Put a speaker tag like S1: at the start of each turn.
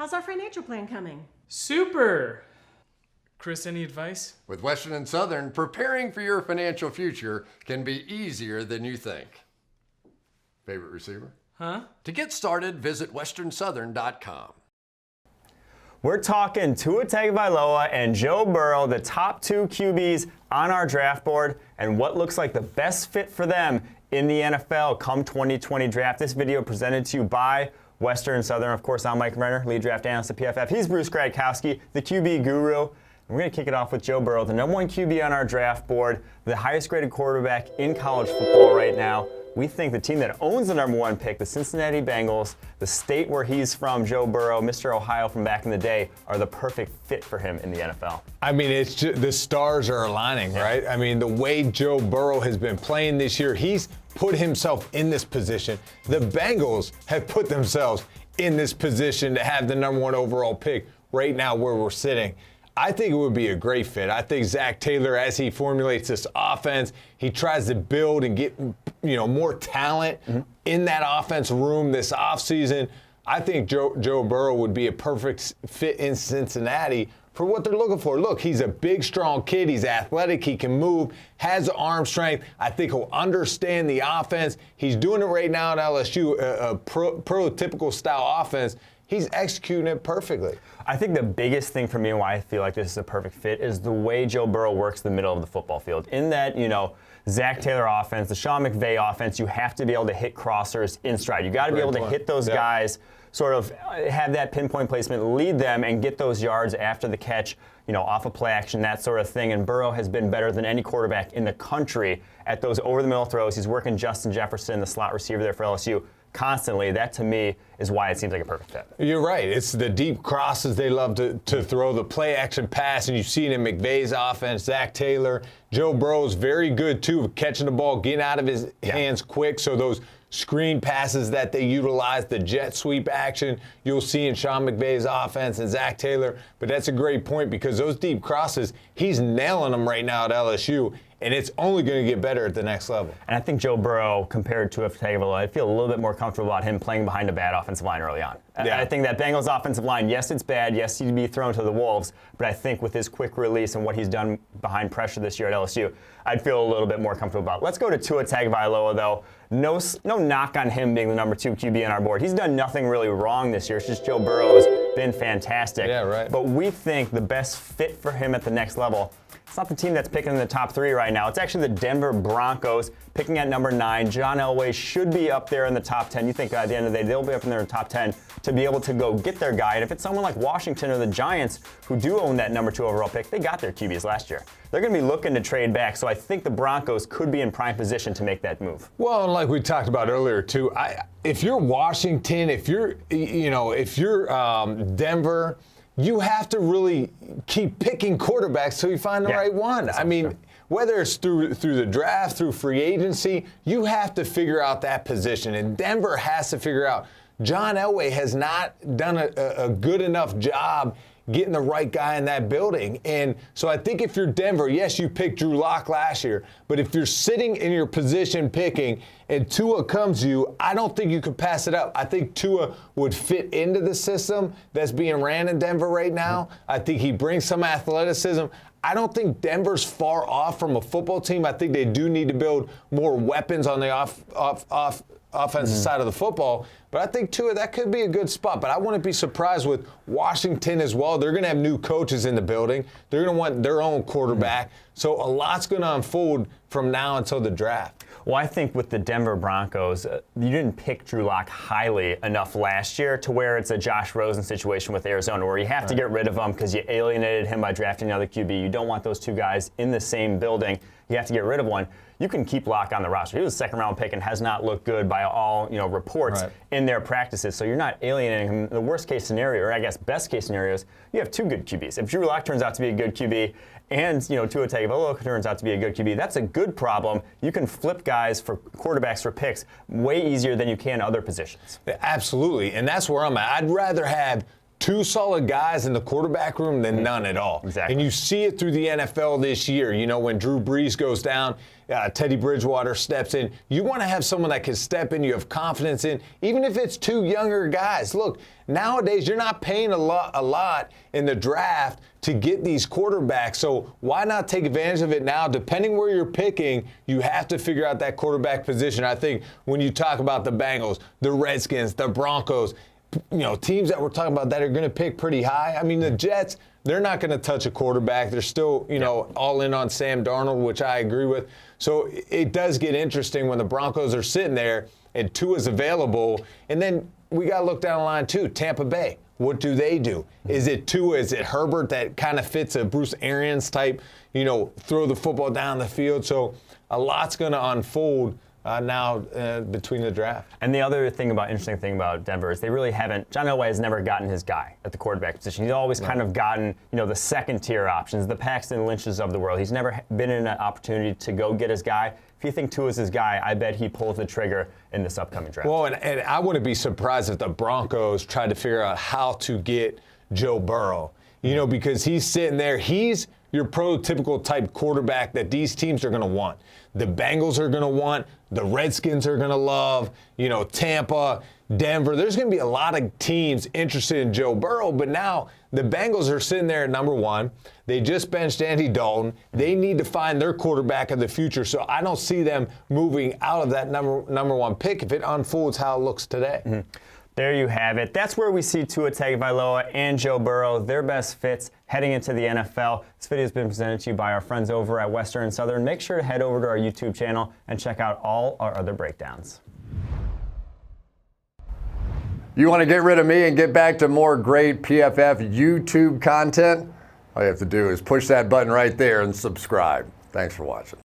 S1: How's our financial plan coming?
S2: Super! Chris, any advice?
S3: With Western and Southern, preparing for your financial future can be easier than you think. Favorite receiver?
S2: Huh?
S3: To get started, visit westernsouthern.com.
S4: We're talking Tua Tagovailoa and Joe Burrow, the top two QBs on our draft board, and what looks like the best fit for them in the NFL come 2020 draft. This video presented to you by Western and Southern. Of course, I'm Mike Renner, lead draft analyst at PFF. He's Bruce Gradkowski, the QB guru. We're going to kick it off with Joe Burrow, the number one QB on our draft board, the highest graded quarterback in college football right now. We think the team that owns the number one pick, the Cincinnati Bengals, the state where he's from, Joe Burrow, Mr. Ohio from back in the day, are the perfect fit for him in the NFL.
S5: I mean, it's just, the stars are aligning, right? I mean, the way Joe Burrow has been playing this year, he's put himself in this position. The Bengals have put themselves in this position to have the number one overall pick right now where we're sitting. I think it would be a great fit. I think Zach Taylor, as he formulates this offense, he tries to build and get, more talent in that offense room this offseason. I think Joe Burrow would be a perfect fit in Cincinnati for what they're looking for. Look, he's a big, strong kid. He's athletic. He can move, has arm strength. I think he'll understand the offense. He's doing it right now at LSU, a prototypical style offense. He's executing it perfectly.
S4: I think the biggest thing for me and why I feel like this is a perfect fit is the way Joe Burrow works the middle of the football field. In that, Zach Taylor offense, the Sean McVay offense, you have to be able to hit crossers in stride. You got to be able to hit those guys, sort of have that pinpoint placement, lead them, and get those yards after the catch, off of play action, that sort of thing. And Burrow has been better than any quarterback in the country at those over-the-middle throws. He's working Justin Jefferson, the slot receiver there for LSU, constantly. That, to me, is why it seems like a perfect fit.
S5: You're right. It's the deep crosses they love to throw, the play-action pass, and you see it in McVay's offense. Zach Taylor, Joe Burrow's very good, too, catching the ball, getting out of his hands quick. So those screen passes that they utilize, the jet sweep action, you'll see in Sean McVay's offense and Zach Taylor. But that's a great point because those deep crosses, he's nailing them right now at LSU. And it's only going to get better at the next level.
S4: And I think Joe Burrow, compared to Tagovailoa, I feel a little bit more comfortable about him playing behind a bad offensive line early on. Yeah. I think that Bengals offensive line, yes, it's bad. Yes, he'd be thrown to the wolves. But I think with his quick release and what he's done behind pressure this year at LSU, I'd feel a little bit more comfortable about it. Let's go to Tua Tagovailoa, though. No knock on him being the number two QB on our board. He's done nothing really wrong this year. It's just Joe Burrow's been fantastic.
S5: Yeah, right.
S4: But we think the best fit for him at the next level, it's not the team that's picking in the top three right now. It's actually the Denver Broncos picking at number 9. John Elway should be up there in the top 10. You think at the end of the day they'll be up in their top 10 to be able to go get their guy. And if it's someone like Washington or the Giants who do own that number 2 overall pick, they got their QBs last year. They're going to be looking to trade back. So I think the Broncos could be in prime position to make that move.
S5: Well, and like we talked about earlier too, if you're Washington, if you're Denver, you have to really keep picking quarterbacks till you find the right one. I mean, whether it's through the draft, through free agency, you have to figure out that position. And Denver has to figure out. John Elway has not done a good enough job getting the right guy in that building. And so I think if you're Denver, yes, you picked Drew Lock last year, but if you're sitting in your position picking and Tua comes to you, I don't think you could pass it up. I think Tua would fit into the system that's being ran in Denver right now. I think he brings some athleticism. I don't think Denver's far off from a football team. I think they do need to build more weapons on the offensive side of the football. But I think, Tua, that could be a good spot. But I wouldn't be surprised with Washington as well. They're going to have new coaches in the building. They're going to want their own quarterback. So a lot's going to unfold from now until the draft.
S4: Well, I think with the Denver Broncos, you didn't pick Drew Lock highly enough last year to where it's a Josh Rosen situation with Arizona where you have to get rid of him because you alienated him by drafting another QB. You don't want those two guys in the same building. You have to get rid of one. You can keep Lock on the roster. He was a second-round pick and has not looked good by all reports in their practices. So you're not alienating him. The worst-case scenario, or I guess best-case scenario, is you have two good QBs. If Drew Lock turns out to be a good QB and Tua Tagovailoa turns out to be a good QB, that's a good problem. You can flip guys for quarterbacks for picks way easier than you can other positions.
S5: Absolutely, and that's where I'm at. I'd rather have two solid guys in the quarterback room than none at all.
S4: Exactly.
S5: And you see it through the NFL this year. You know, when Drew Brees goes down, Teddy Bridgewater steps in. You want to have someone that can step in, you have confidence in, even if it's two younger guys. Look, nowadays you're not paying a lot in the draft to get these quarterbacks. So why not take advantage of it now? Depending where you're picking, you have to figure out that quarterback position. I think when you talk about the Bengals, the Redskins, the Broncos, you know, teams that we're talking about that are going to pick pretty high. I mean, the Jets, they're not going to touch a quarterback. They're still, you know, all in on Sam Darnold, which I agree with. So it does get interesting when the Broncos are sitting there and Tua's available. And then we got to look down the line, too. Tampa Bay, what do they do? Is it Tua? Is it Herbert that kind of fits a Bruce Arians type, you know, throw the football down the field? So a lot's going to unfold now between the draft.
S4: And the other interesting thing about Denver is they really haven't, John Elway has never gotten his guy at the quarterback position. He's always kind of gotten, you know, the second tier options, the Paxton Lynches of the world. He's never been in an opportunity to go get his guy. If you think Tua's his guy, I bet he pulls the trigger in this upcoming draft.
S5: Well, and I wouldn't be surprised if the Broncos tried to figure out how to get Joe Burrow, you know, because he's sitting there. He's your prototypical type quarterback that these teams are going to want. The Bengals are going to want. The Redskins are going to love. You know, Tampa, Denver. There's going to be a lot of teams interested in Joe Burrow, but now the Bengals are sitting there at number one. They just benched Andy Dalton. They need to find their quarterback of the future, so I don't see them moving out of that number one pick if it unfolds how it looks today.
S4: Mm-hmm. There you have it. That's where we see Tua Tagovailoa and Joe Burrow, their best fits heading into the NFL. This video has been presented to you by our friends over at Western and Southern. Make sure to head over to our YouTube channel and check out all our other breakdowns.
S3: You want to get rid of me and get back to more great PFF YouTube content? All you have to do is push that button right there and subscribe. Thanks for watching.